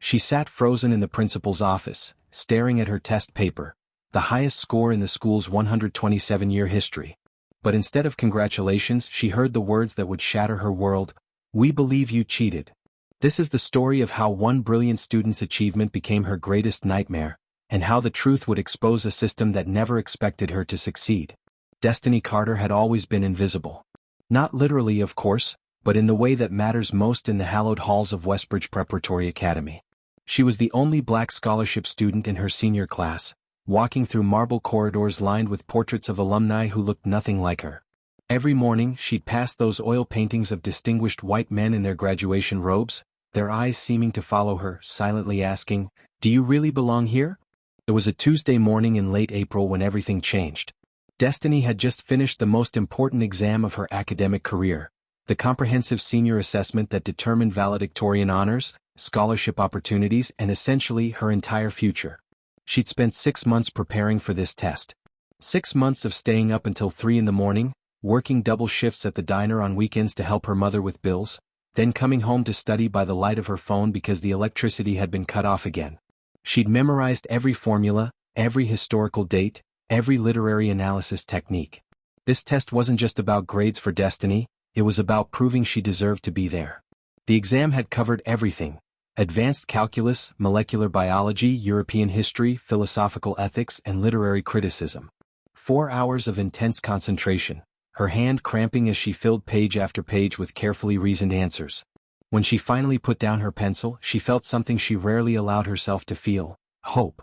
She sat frozen in the principal's office, staring at her test paper, the highest score in the school's 127-year history. But instead of congratulations, she heard the words that would shatter her world: "We believe you cheated." This is the story of how one brilliant student's achievement became her greatest nightmare, and how the truth would expose a system that never expected her to succeed. Destiny Carter had always been invisible. Not literally, of course, but in the way that matters most in the hallowed halls of Westbridge Preparatory Academy. She was the only black scholarship student in her senior class, walking through marble corridors lined with portraits of alumni who looked nothing like her. Every morning she'd pass those oil paintings of distinguished white men in their graduation robes, their eyes seeming to follow her, silently asking, "Do you really belong here?" It was a Tuesday morning in late April when everything changed. Destiny had just finished the most important exam of her academic career, the comprehensive senior assessment that determined valedictorian honors, scholarship opportunities, and essentially her entire future. She'd spent 6 months preparing for this test. 6 months of staying up until 3 in the morning, working double shifts at the diner on weekends to help her mother with bills, then coming home to study by the light of her phone because the electricity had been cut off again. She'd memorized every formula, every historical date, every literary analysis technique. This test wasn't just about grades for Destiny, it was about proving she deserved to be there. The exam had covered everything: advanced calculus, molecular biology, European history, philosophical ethics, and literary criticism. 4 hours of intense concentration, her hand cramping as she filled page after page with carefully reasoned answers. When she finally put down her pencil, she felt something she rarely allowed herself to feel: hope.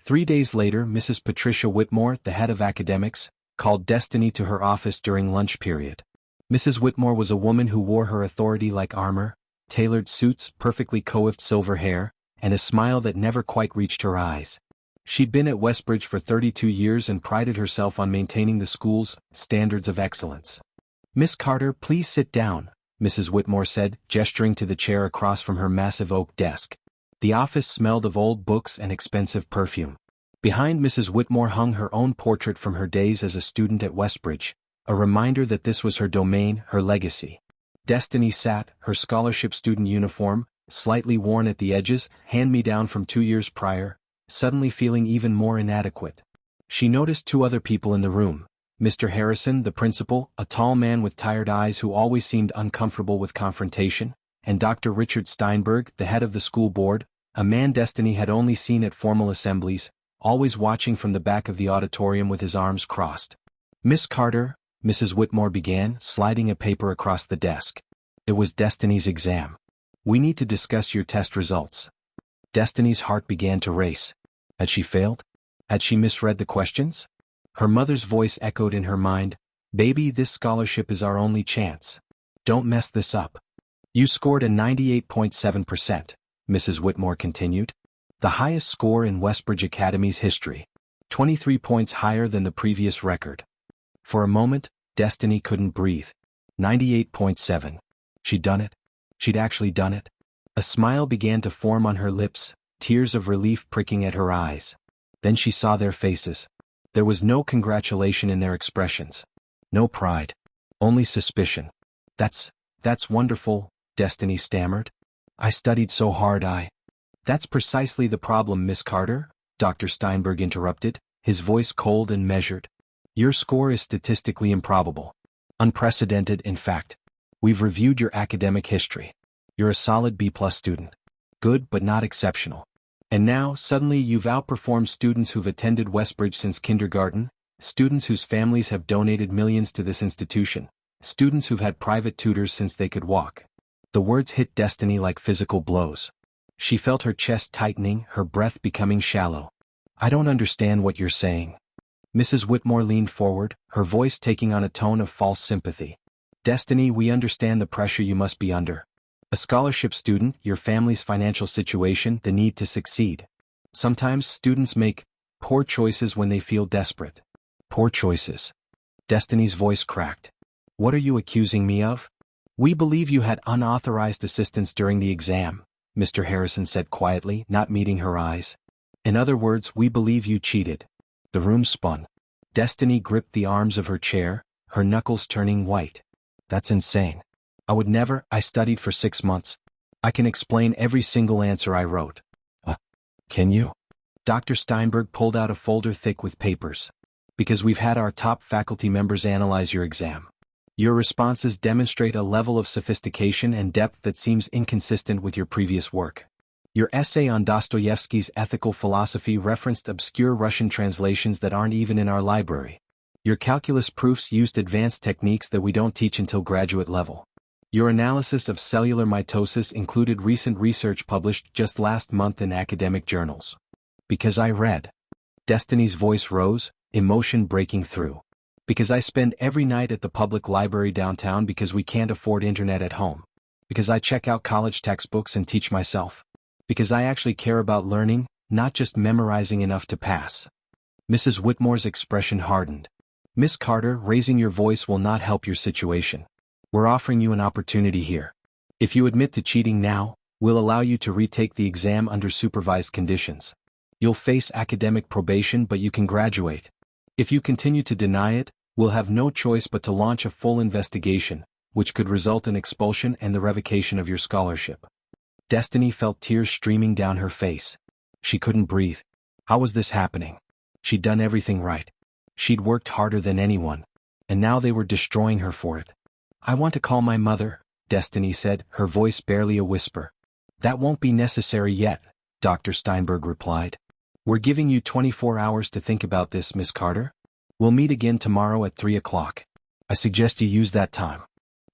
3 days later, Mrs. Patricia Whitmore, the head of academics, called Destiny to her office during lunch period. Mrs. Whitmore was a woman who wore her authority like armor: tailored suits, perfectly coiffed silver hair, and a smile that never quite reached her eyes. She'd been at Westbridge for 32 years and prided herself on maintaining the school's standards of excellence. "Miss Carter, please sit down," Mrs. Whitmore said, gesturing to the chair across from her massive oak desk. The office smelled of old books and expensive perfume. Behind Mrs. Whitmore hung her own portrait from her days as a student at Westbridge, a reminder that this was her domain, her legacy. Destiny sat, her scholarship student uniform, slightly worn at the edges, hand-me-down from 2 years prior, suddenly feeling even more inadequate. She noticed 2 other people in the room: Mr. Harrison, the principal, a tall man with tired eyes who always seemed uncomfortable with confrontation, and Dr. Richard Steinberg, the head of the school board, a man Destiny had only seen at formal assemblies, always watching from the back of the auditorium with his arms crossed. "Miss Carter," Mrs. Whitmore began, sliding a paper across the desk. It was Destiny's exam. "We need to discuss your test results." Destiny's heart began to race. Had she failed? Had she misread the questions? Her mother's voice echoed in her mind: "Baby, this scholarship is our only chance. Don't mess this up." "You scored a 98.7%, Mrs. Whitmore continued. "The highest score in Westbridge Academy's history. 23 points higher than the previous record." For a moment, Destiny couldn't breathe. 98.7. She'd done it. She'd actually done it. A smile began to form on her lips, tears of relief pricking at her eyes. Then she saw their faces. There was no congratulation in their expressions. No pride. Only suspicion. That's wonderful," Destiny stammered. "I studied so hard. That's precisely the problem, Miss Carter," Dr. Steinberg interrupted, his voice cold and measured. "Your score is statistically improbable. Unprecedented, in fact. We've reviewed your academic history. You're a solid B+ student. Good but not exceptional. And now, suddenly you've outperformed students who've attended Westbridge since kindergarten, students whose families have donated millions to this institution, students who've had private tutors since they could walk." The words hit Destiny like physical blows. She felt her chest tightening, her breath becoming shallow. "I don't understand what you're saying." Mrs. Whitmore leaned forward, her voice taking on a tone of false sympathy. "Destiny, we understand the pressure you must be under. A scholarship student, your family's financial situation, the need to succeed. Sometimes students make poor choices when they feel desperate." "Poor choices." Destiny's voice cracked. "What are you accusing me of?" "We believe you had unauthorized assistance during the exam," Mr. Harrison said quietly, not meeting her eyes. "In other words, we believe you cheated." The room spun. Destiny gripped the arms of her chair, her knuckles turning white. "That's insane. I would never. I studied for 6 months. I can explain every single answer I wrote. Can you? Dr. Steinberg pulled out a folder thick with papers. Because we've had our top faculty members analyze your exam. Your responses demonstrate a level of sophistication and depth that seems inconsistent with your previous work. Your essay on Dostoevsky's ethical philosophy referenced obscure Russian translations that aren't even in our library. Your calculus proofs used advanced techniques that we don't teach until graduate level. Your analysis of cellular mitosis included recent research published just last month in academic journals. Because I read. Destiny's voice rose, emotion breaking through. Because I spend every night at the public library downtown because we can't afford internet at home. Because I check out college textbooks and teach myself. Because I actually care about learning, not just memorizing enough to pass. Mrs. Whitmore's expression hardened. Miss Carter, raising your voice will not help your situation. We're offering you an opportunity here. If you admit to cheating now, we'll allow you to retake the exam under supervised conditions. You'll face academic probation, but you can graduate. If you continue to deny it, we'll have no choice but to launch a full investigation, which could result in expulsion and the revocation of your scholarship. Destiny felt tears streaming down her face. She couldn't breathe. How was this happening? She'd done everything right. She'd worked harder than anyone. And now they were destroying her for it. I want to call my mother, Destiny said, her voice barely a whisper. That won't be necessary yet, Dr. Steinberg replied. We're giving you 24 hours to think about this, Miss Carter. We'll meet again tomorrow at 3 o'clock. I suggest you use that time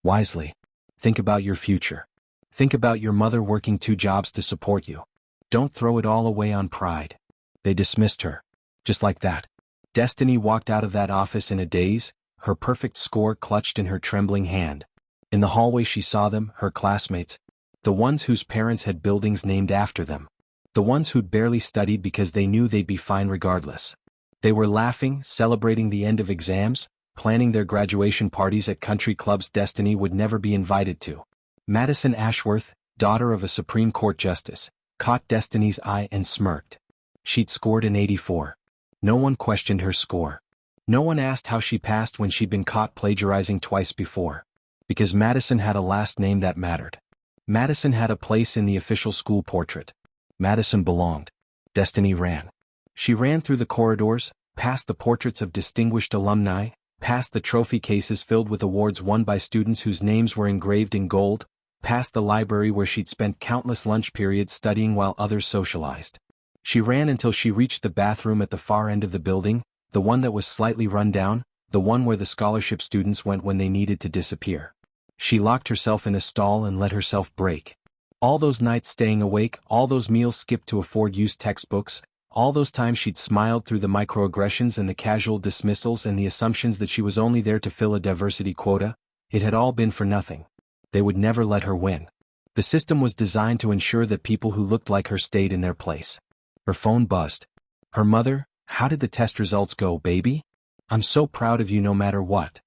wisely. Think about your future. Think about your mother working 2 jobs to support you. Don't throw it all away on pride. They dismissed her. Just like that. Destiny walked out of that office in a daze, her perfect score clutched in her trembling hand. In the hallway she saw them, her classmates. The ones whose parents had buildings named after them. The ones who'd barely studied because they knew they'd be fine regardless. They were laughing, celebrating the end of exams, planning their graduation parties at country clubs Destiny would never be invited to. Madison Ashworth, daughter of a Supreme Court justice, caught Destiny's eye and smirked. She'd scored an 84. No one questioned her score. No one asked how she passed when she'd been caught plagiarizing twice before. Because Madison had a last name that mattered. Madison had a place in the official school portrait. Madison belonged. Destiny ran. She ran through the corridors, past the portraits of distinguished alumni, past the trophy cases filled with awards won by students whose names were engraved in gold, past the library where she'd spent countless lunch periods studying while others socialized. She ran until she reached the bathroom at the far end of the building, the one that was slightly run down, the one where the scholarship students went when they needed to disappear. She locked herself in a stall and let herself break. All those nights staying awake, all those meals skipped to afford used textbooks, all those times she'd smiled through the microaggressions and the casual dismissals and the assumptions that she was only there to fill a diversity quota, it had all been for nothing. They would never let her win. The system was designed to ensure that people who looked like her stayed in their place. Her phone buzzed. Her mother, how did the test results go, baby? I'm so proud of you no matter what.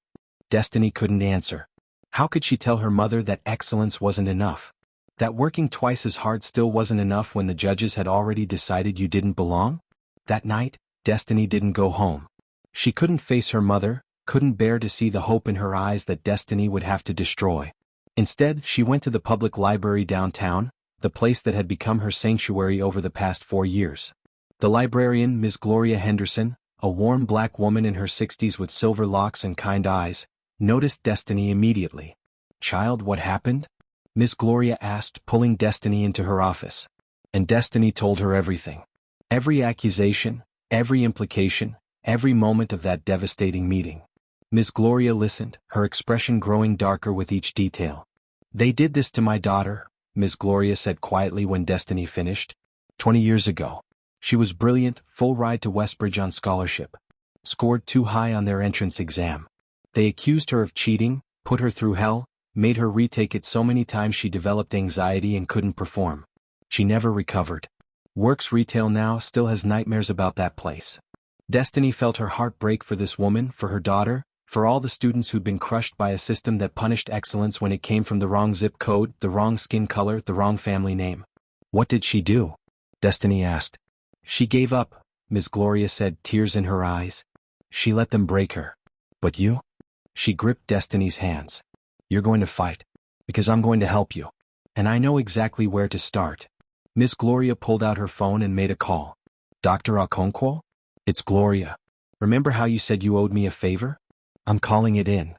Destiny couldn't answer. How could she tell her mother that excellence wasn't enough? That working twice as hard still wasn't enough when the judges had already decided you didn't belong? That night, Destiny didn't go home. She couldn't face her mother, couldn't bear to see the hope in her eyes that Destiny would have to destroy. Instead, she went to the public library downtown, the place that had become her sanctuary over the past 4 years. The librarian, Miss Gloria Henderson, a warm black woman in her 60s with silver locks and kind eyes, noticed Destiny immediately. Child, what happened? Miss Gloria asked, pulling Destiny into her office. And Destiny told her everything. Every accusation, every implication, every moment of that devastating meeting. Miss Gloria listened, her expression growing darker with each detail. They did this to my daughter, Miss Gloria said quietly when Destiny finished. 20 years ago. She was brilliant, full ride to Westbridge on scholarship. Scored too high on their entrance exam. They accused her of cheating, put her through hell, made her retake it so many times she developed anxiety and couldn't perform. She never recovered. Works retail now, still has nightmares about that place. Destiny felt her heart break for this woman, for her daughter, for all the students who'd been crushed by a system that punished excellence when it came from the wrong zip code, the wrong skin color, the wrong family name. What did she do? Destiny asked. She gave up, Miss Gloria said, tears in her eyes. She let them break her. But you? She gripped Destiny's hands. You're going to fight. Because I'm going to help you. And I know exactly where to start. Miss Gloria pulled out her phone and made a call. Dr. Okonkwo? It's Gloria. Remember how you said you owed me a favor? I'm calling it in.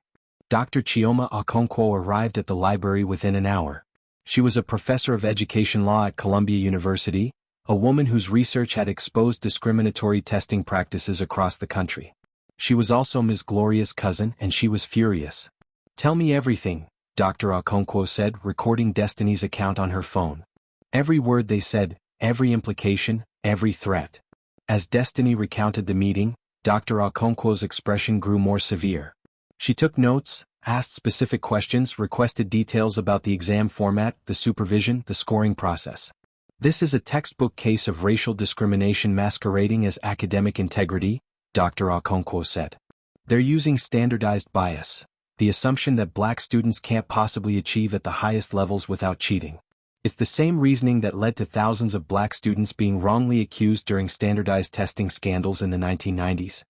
Dr. Chioma Okonkwo arrived at the library within an hour. She was a professor of education law at Columbia University, a woman whose research had exposed discriminatory testing practices across the country. She was also Ms. Gloria's cousin, and she was furious. Tell me everything, Dr. Okonkwo said, recording Destiny's account on her phone. Every word they said, every implication, every threat. As Destiny recounted the meeting, Dr. Okonkwo's expression grew more severe. She took notes, asked specific questions, requested details about the exam format, the supervision, the scoring process. This is a textbook case of racial discrimination masquerading as academic integrity, Dr. Okonkwo said. They're using standardized bias, the assumption that black students can't possibly achieve at the highest levels without cheating. It's the same reasoning that led to thousands of black students being wrongly accused during standardized testing scandals in the 1990s.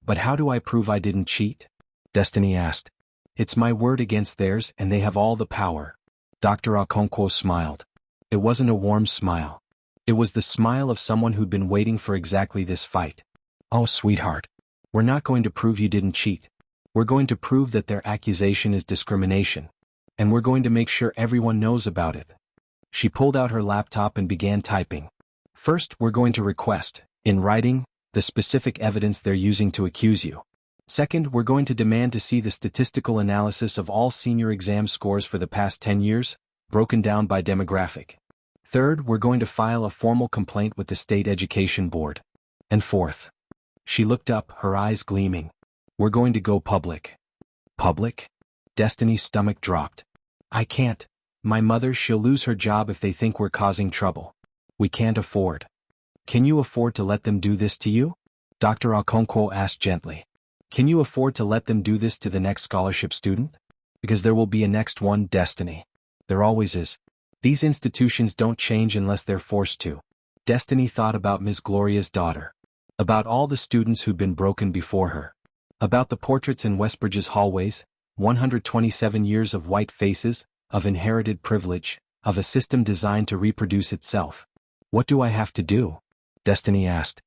But how do I prove I didn't cheat? Destiny asked. It's my word against theirs, and they have all the power. Dr. Okonkwo smiled. It wasn't a warm smile. It was the smile of someone who'd been waiting for exactly this fight. Oh, sweetheart. We're not going to prove you didn't cheat. We're going to prove that their accusation is discrimination. And we're going to make sure everyone knows about it. She pulled out her laptop and began typing. First, we're going to request, in writing, the specific evidence they're using to accuse you. Second, we're going to demand to see the statistical analysis of all senior exam scores for the past 10 years, broken down by demographic. Third, we're going to file a formal complaint with the State Education Board. And fourth. She looked up, her eyes gleaming. We're going to go public. Public? Destiny's stomach dropped. I can't. My mother, she'll lose her job if they think we're causing trouble. We can't afford. Can you afford to let them do this to you? Dr. Okonkwo asked gently. Can you afford to let them do this to the next scholarship student? Because there will be a next one, Destiny. There always is. These institutions don't change unless they're forced to. Destiny thought about Ms. Gloria's daughter. About all the students who'd been broken before her. About the portraits in Westbridge's hallways, 127 years of white faces, of inherited privilege, of a system designed to reproduce itself. What do I have to do? Destiny asked.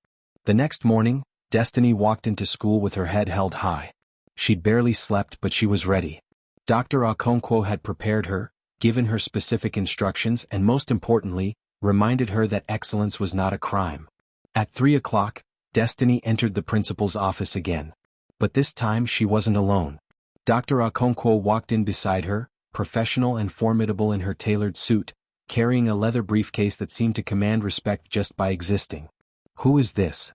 The next morning, Destiny walked into school with her head held high. She'd barely slept, but she was ready. Dr. Okonkwo had prepared her, given her specific instructions, and most importantly, reminded her that excellence was not a crime. At 3 o'clock, Destiny entered the principal's office again. But this time she wasn't alone. Dr. Okonkwo walked in beside her, professional and formidable in her tailored suit, carrying a leather briefcase that seemed to command respect just by existing. Who is this?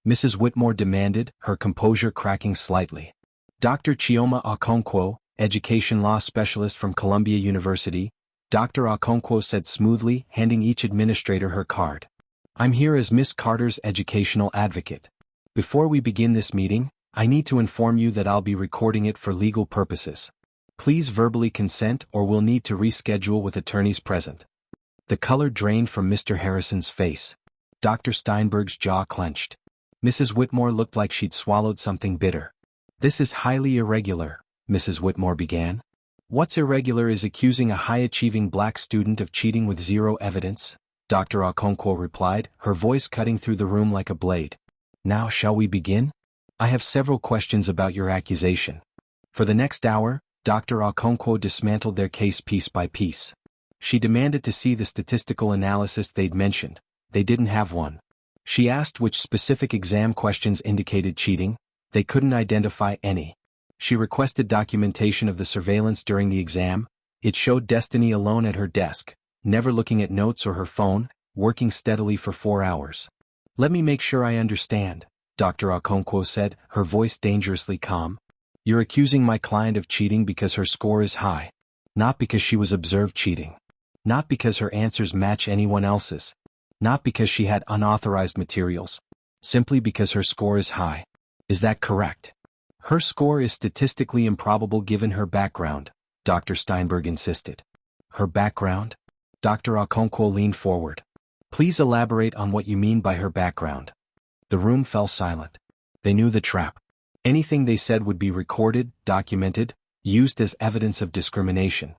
Mrs. Whitmore demanded, her composure cracking slightly. Dr. Chioma Okonkwo, education law specialist from Columbia University, Dr. Okonkwo said smoothly, handing each administrator her card. I'm here as Miss Carter's educational advocate. Before we begin this meeting, I need to inform you that I'll be recording it for legal purposes. Please verbally consent or we'll need to reschedule with attorneys present. The color drained from Mr. Harrison's face. Dr. Steinberg's jaw clenched. Mrs. Whitmore looked like she'd swallowed something bitter. This is highly irregular, Mrs. Whitmore began. What's irregular is accusing a high-achieving black student of cheating with zero evidence, Dr. Okonkwo replied, her voice cutting through the room like a blade. Now shall we begin? I have several questions about your accusation. For the next hour, Dr. Okonkwo dismantled their case piece by piece. She demanded to see the statistical analysis they'd mentioned. They didn't have one. She asked which specific exam questions indicated cheating. They couldn't identify any. She requested documentation of the surveillance during the exam. It showed Destiny alone at her desk, never looking at notes or her phone, working steadily for 4 hours. Let me make sure I understand, Dr. Okonkwo said, her voice dangerously calm. You're accusing my client of cheating because her score is high. Not because she was observed cheating. Not because her answers match anyone else's. Not because she had unauthorized materials. Simply because her score is high. Is that correct? Her score is statistically improbable given her background, Dr. Steinberg insisted. Her background? Dr. Okonkwo leaned forward. Please elaborate on what you mean by her background. The room fell silent. They knew the trap. Anything they said would be recorded, documented, used as evidence of discrimination.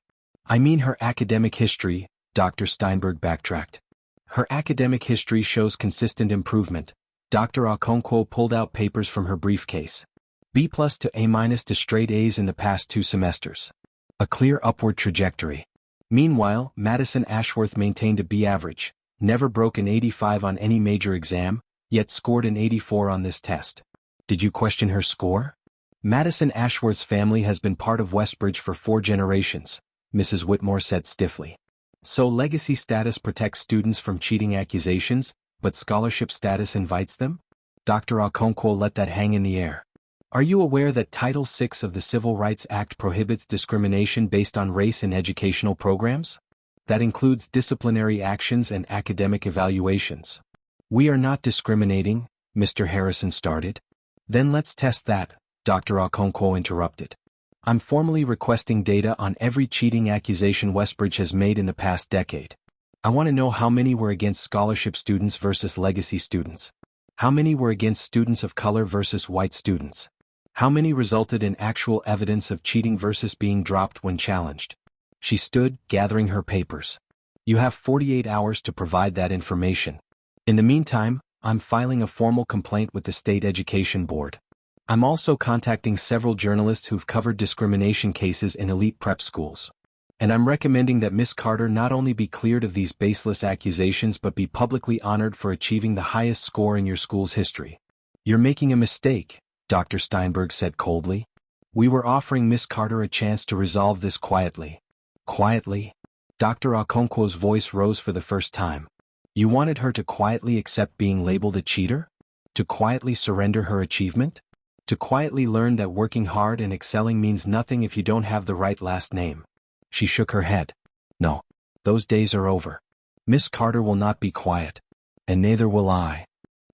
I mean her academic history, Dr. Steinberg backtracked. Her academic history shows consistent improvement. Dr. Okonkwo pulled out papers from her briefcase. B+ to A- to straight A's in the past 2 semesters. A clear upward trajectory. Meanwhile, Madison Ashworth maintained a B average, never broke an 85 on any major exam, yet scored an 84 on this test. Did you question her score? Madison Ashworth's family has been part of Westbridge for 4 generations, Mrs. Whitmore said stiffly. So legacy status protects students from cheating accusations, but scholarship status invites them? Dr. Okonkwo let that hang in the air. Are you aware that Title VI of the Civil Rights Act prohibits discrimination based on race in educational programs? That includes disciplinary actions and academic evaluations. We are not discriminating, Mr. Harrison started. Then let's test that, Dr. Okonkwo interrupted. I'm formally requesting data on every cheating accusation Westbridge has made in the past decade. I want to know how many were against scholarship students versus legacy students. How many were against students of color versus white students? How many resulted in actual evidence of cheating versus being dropped when challenged? She stood, gathering her papers. You have 48 hours to provide that information. In the meantime, I'm filing a formal complaint with the State Education Board. I'm also contacting several journalists who've covered discrimination cases in elite prep schools. And I'm recommending that Miss Carter not only be cleared of these baseless accusations but be publicly honored for achieving the highest score in your school's history. You're making a mistake, Dr. Steinberg said coldly. We were offering Miss Carter a chance to resolve this quietly. Quietly? Dr. Okonkwo's voice rose for the first time. You wanted her to quietly accept being labeled a cheater? To quietly surrender her achievement? To quietly learn that working hard and excelling means nothing if you don't have the right last name? She shook her head. No. Those days are over. Miss Carter will not be quiet. And neither will I.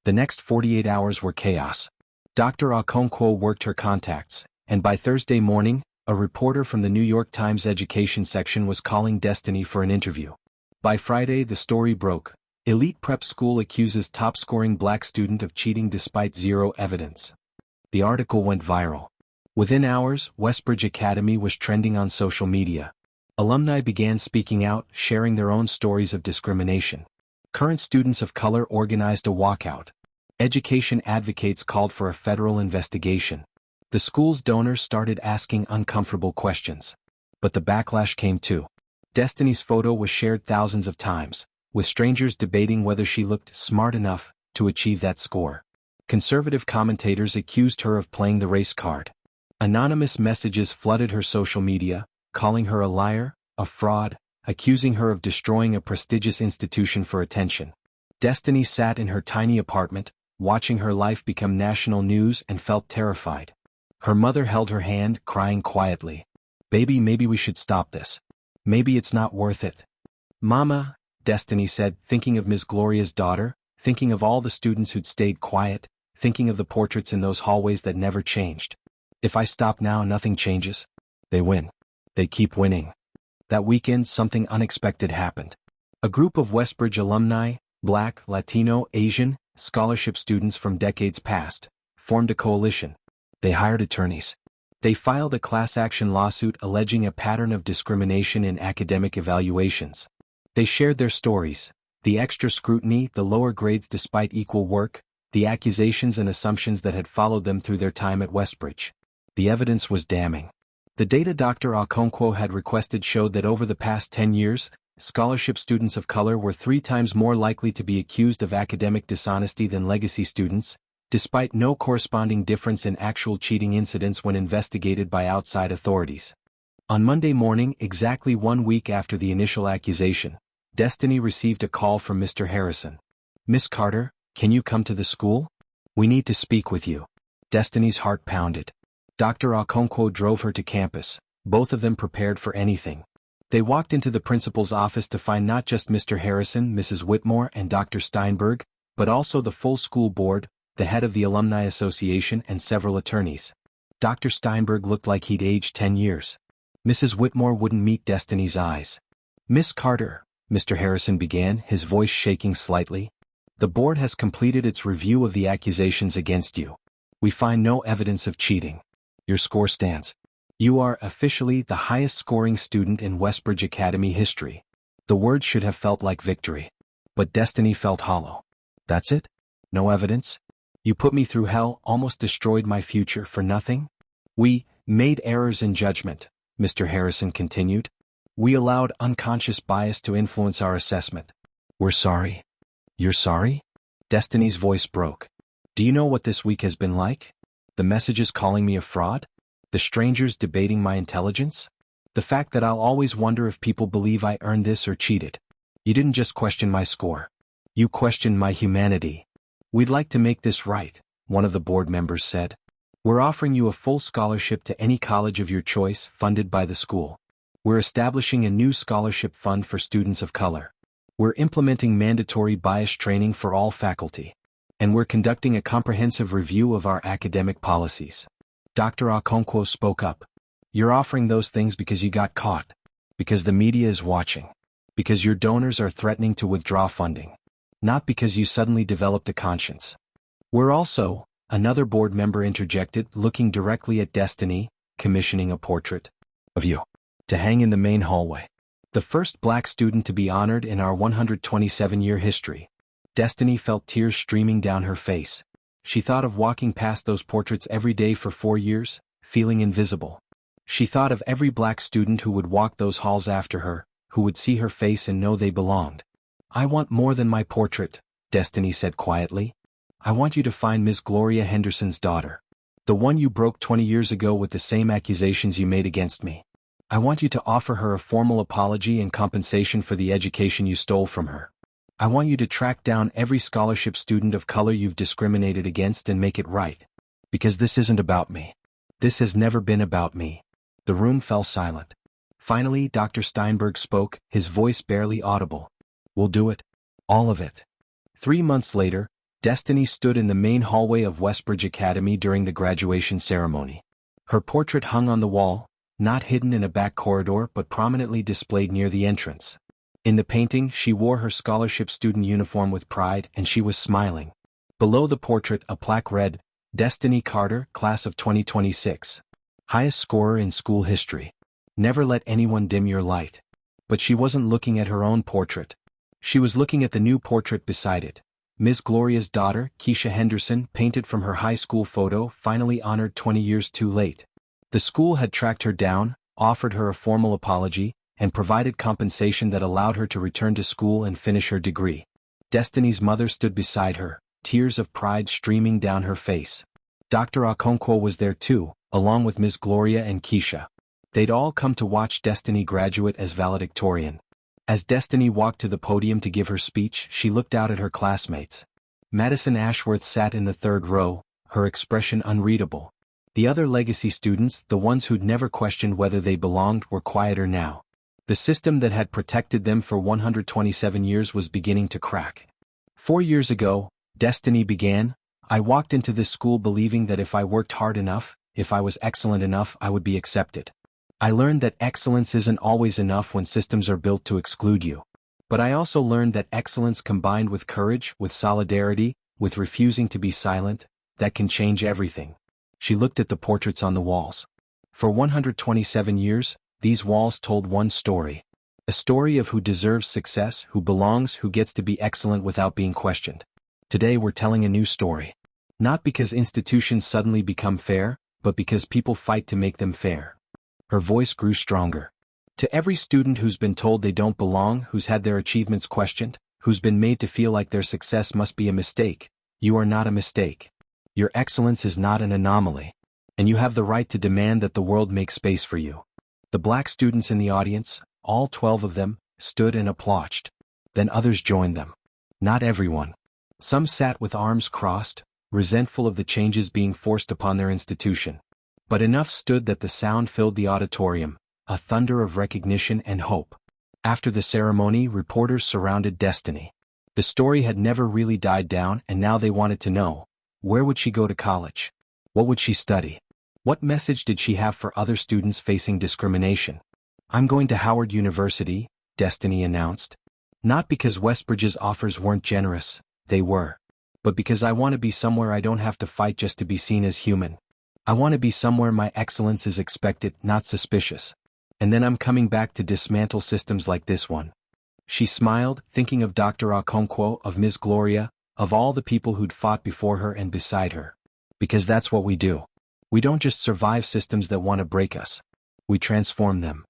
The next 48 hours were chaos. Dr. Okonkwo worked her contacts, and by Thursday morning, a reporter from the New York Times education section was calling Destiny for an interview. By Friday, the story broke. Elite prep school accuses top-scoring black student of cheating despite zero evidence. The article went viral. Within hours, Westbridge Academy was trending on social media. Alumni began speaking out, sharing their own stories of discrimination. Current students of color organized a walkout. Education advocates called for a federal investigation. The school's donors started asking uncomfortable questions. But the backlash came too. Destiny's photo was shared thousands of times, with strangers debating whether she looked smart enough to achieve that score. Conservative commentators accused her of playing the race card. Anonymous messages flooded her social media, calling her a liar, a fraud, accusing her of destroying a prestigious institution for attention. Destiny sat in her tiny apartment, watching her life become national news and felt terrified. Her mother held her hand, crying quietly. Baby, maybe we should stop this. Maybe it's not worth it. Mama, Destiny said, thinking of Ms. Gloria's daughter, thinking of all the students who'd stayed quiet, thinking of the portraits in those hallways that never changed. If I stop now, nothing changes. They win. They keep winning. That weekend, something unexpected happened. A group of Westbridge alumni, Black, Latino, Asian, scholarship students from decades past, formed a coalition. They hired attorneys. They filed a class action lawsuit alleging a pattern of discrimination in academic evaluations. They shared their stories, the extra scrutiny, the lower grades despite equal work, the accusations and assumptions that had followed them through their time at Westbridge. The evidence was damning. The data Dr. Okonkwo had requested showed that over the past 10 years, scholarship students of color were 3 times more likely to be accused of academic dishonesty than legacy students, despite no corresponding difference in actual cheating incidents when investigated by outside authorities. On Monday morning, exactly 1 week after the initial accusation, Destiny received a call from Mr. Harrison. Miss Carter, can you come to the school? We need to speak with you. Destiny's heart pounded. Dr. Okonkwo drove her to campus, both of them prepared for anything. They walked into the principal's office to find not just Mr. Harrison, Mrs. Whitmore, and Dr. Steinberg, but also the full school board, the head of the Alumni Association, and several attorneys. Dr. Steinberg looked like he'd aged 10 years. Mrs. Whitmore wouldn't meet Destiny's eyes. Miss Carter, Mr. Harrison began, his voice shaking slightly. The board has completed its review of the accusations against you. We find no evidence of cheating. Your score stands. You are officially the highest-scoring student in Westbridge Academy history. The words should have felt like victory. But destiny felt hollow. That's it? No evidence? You put me through hell, almost destroyed my future for nothing? We made errors in judgment, Mr. Harrison continued. We allowed unconscious bias to influence our assessment. We're sorry. You're sorry? Destiny's voice broke. Do you know what this week has been like? The messages calling me a fraud? The strangers debating my intelligence? The fact that I'll always wonder if people believe I earned this or cheated. You didn't just question my score. You questioned my humanity. We'd like to make this right, one of the board members said. We're offering you a full scholarship to any college of your choice funded by the school. We're establishing a new scholarship fund for students of color. We're implementing mandatory bias training for all faculty. And we're conducting a comprehensive review of our academic policies. Dr. Okonkwo spoke up. You're offering those things because you got caught. Because the media is watching. Because your donors are threatening to withdraw funding. Not because you suddenly developed a conscience. We're also, another board member interjected, looking directly at Destiny, commissioning a portrait of you to hang in the main hallway. The first black student to be honored in our 127-year history. Destiny felt tears streaming down her face. She thought of walking past those portraits every day for 4 years, feeling invisible. She thought of every black student who would walk those halls after her, who would see her face and know they belonged. I want more than my portrait, Destiny said quietly. I want you to find Miss Gloria Henderson's daughter. The one you broke 20 years ago with the same accusations you made against me. I want you to offer her a formal apology and compensation for the education you stole from her. I want you to track down every scholarship student of color you've discriminated against and make it right. Because this isn't about me. This has never been about me. The room fell silent. Finally, Dr. Steinberg spoke, his voice barely audible. We'll do it. All of it. 3 months later, Destiny stood in the main hallway of Westbridge Academy during the graduation ceremony. Her portrait hung on the wall, not hidden in a back corridor but prominently displayed near the entrance. In the painting, she wore her scholarship student uniform with pride and she was smiling. Below the portrait, a plaque read, Destiny Carter, Class of 2026. Highest scorer in school history. Never let anyone dim your light. But she wasn't looking at her own portrait. She was looking at the new portrait beside it. Ms. Gloria's daughter, Keisha Henderson, painted from her high school photo, finally honored 20 years too late. The school had tracked her down, offered her a formal apology, and provided compensation that allowed her to return to school and finish her degree. Destiny's mother stood beside her, tears of pride streaming down her face. Dr. Okonkwo was there too, along with Ms. Gloria and Keisha. They'd all come to watch Destiny graduate as valedictorian. As Destiny walked to the podium to give her speech, she looked out at her classmates. Madison Ashworth sat in the third row, her expression unreadable. The other legacy students, the ones who'd never questioned whether they belonged, were quieter now. The system that had protected them for 127 years was beginning to crack. 4 years ago, Destiny began, I walked into this school believing that if I worked hard enough, if I was excellent enough, I would be accepted. I learned that excellence isn't always enough when systems are built to exclude you. But I also learned that excellence combined with courage, with solidarity, with refusing to be silent, that can change everything. She looked at the portraits on the walls. For 127 years, these walls told one story. A story of who deserves success, who belongs, who gets to be excellent without being questioned. Today we're telling a new story. Not because institutions suddenly become fair, but because people fight to make them fair. Her voice grew stronger. To every student who's been told they don't belong, who's had their achievements questioned, who's been made to feel like their success must be a mistake, you are not a mistake. Your excellence is not an anomaly. And you have the right to demand that the world make space for you. The black students in the audience, all 12 of them, stood and applauded. Then others joined them. Not everyone. Some sat with arms crossed, resentful of the changes being forced upon their institution. But enough stood that the sound filled the auditorium, a thunder of recognition and hope. After the ceremony, reporters surrounded Destiny. The story had never really died down and now they wanted to know, where would she go to college? What would she study? What message did she have for other students facing discrimination? I'm going to Howard University, Destiny announced. Not because Westbridge's offers weren't generous, they were. But because I want to be somewhere I don't have to fight just to be seen as human. I want to be somewhere my excellence is expected, not suspicious. And then I'm coming back to dismantle systems like this one. She smiled, thinking of Dr. Okonkwo, of Miss Gloria, of all the people who'd fought before her and beside her. Because that's what we do. We don't just survive systems that want to break us. We transform them.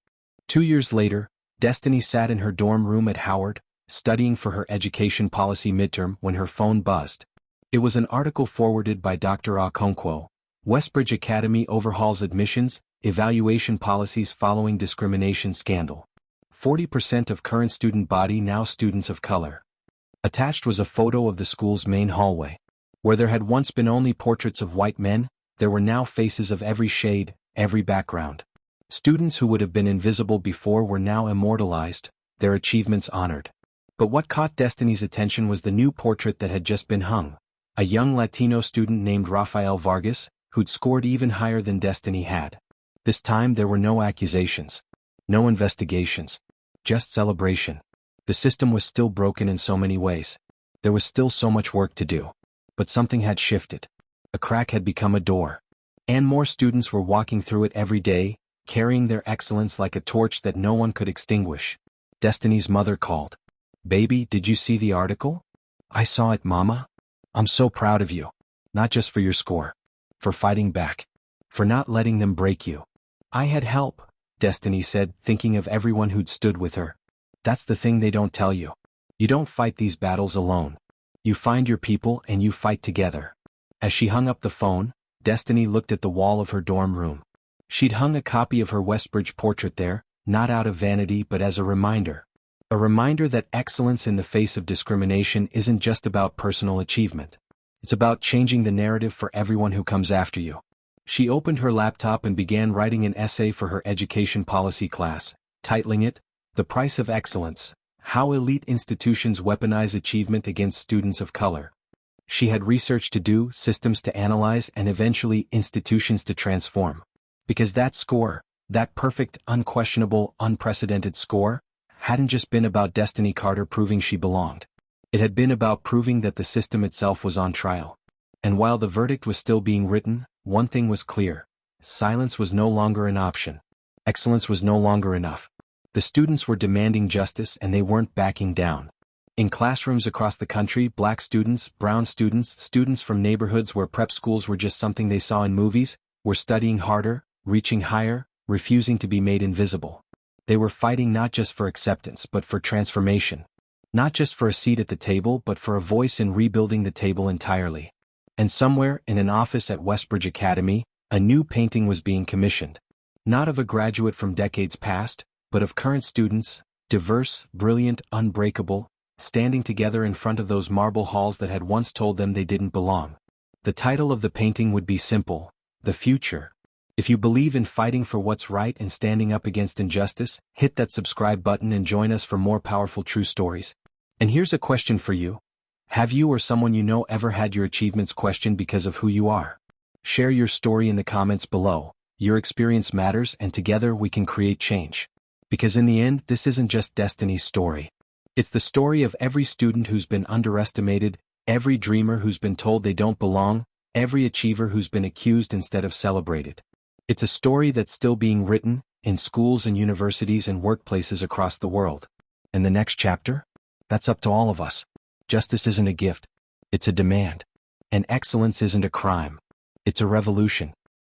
2 years later, Destiny sat in her dorm room at Howard, studying for her education policy midterm when her phone buzzed. It was an article forwarded by Dr. Okonkwo. Westbridge Academy overhauls admissions, evaluation policies following discrimination scandal. 40% of current student body now students of color. Attached was a photo of the school's main hallway. Where there had once been only portraits of white men, there were now faces of every shade, every background. Students who would have been invisible before were now immortalized, their achievements honored. But what caught Destiny's attention was the new portrait that had just been hung. A young Latino student named Rafael Vargas, who'd scored even higher than Destiny had. This time there were no accusations. No investigations. Just celebration. The system was still broken in so many ways. There was still so much work to do. But something had shifted. A crack had become a door. And more students were walking through it every day, carrying their excellence like a torch that no one could extinguish. Destiny's mother called. "Baby, did you see the article?" "I saw it, Mama. I'm so proud of you. Not just for your score. For fighting back. For not letting them break you." "I had help," Destiny said, thinking of everyone who'd stood with her. That's the thing they don't tell you. You don't fight these battles alone. You find your people and you fight together. As she hung up the phone, Destiny looked at the wall of her dorm room. She'd hung a copy of her Westbridge portrait there, not out of vanity but as a reminder. A reminder that excellence in the face of discrimination isn't just about personal achievement. It's about changing the narrative for everyone who comes after you. She opened her laptop and began writing an essay for her education policy class, titling it, "The Price of Excellence: How Elite Institutions Weaponize Achievement Against Students of Color." She had research to do, systems to analyze, and eventually institutions to transform. Because that score, that perfect, unquestionable, unprecedented score, hadn't just been about Destiny Carter proving she belonged. It had been about proving that the system itself was on trial. And while the verdict was still being written, one thing was clear. Silence was no longer an option. Excellence was no longer enough. The students were demanding justice and they weren't backing down. In classrooms across the country, black students, brown students, students from neighborhoods where prep schools were just something they saw in movies, were studying harder, reaching higher, refusing to be made invisible. They were fighting not just for acceptance but for transformation. Not just for a seat at the table but for a voice in rebuilding the table entirely. And somewhere, in an office at Westbridge Academy, a new painting was being commissioned. Not of a graduate from decades past, but of current students, diverse, brilliant, unbreakable, standing together in front of those marble halls that had once told them they didn't belong. The title of the painting would be simple: The Future. If you believe in fighting for what's right and standing up against injustice, hit that subscribe button and join us for more powerful true stories. And here's a question for you. Have you or someone you know ever had your achievements questioned because of who you are? Share your story in the comments below. Your experience matters and together we can create change. Because in the end, this isn't just Destiny's story. It's the story of every student who's been underestimated, every dreamer who's been told they don't belong, every achiever who's been accused instead of celebrated. It's a story that's still being written, in schools and universities and workplaces across the world. And the next chapter? That's up to all of us. Justice isn't a gift. It's a demand. And excellence isn't a crime. It's a revolution.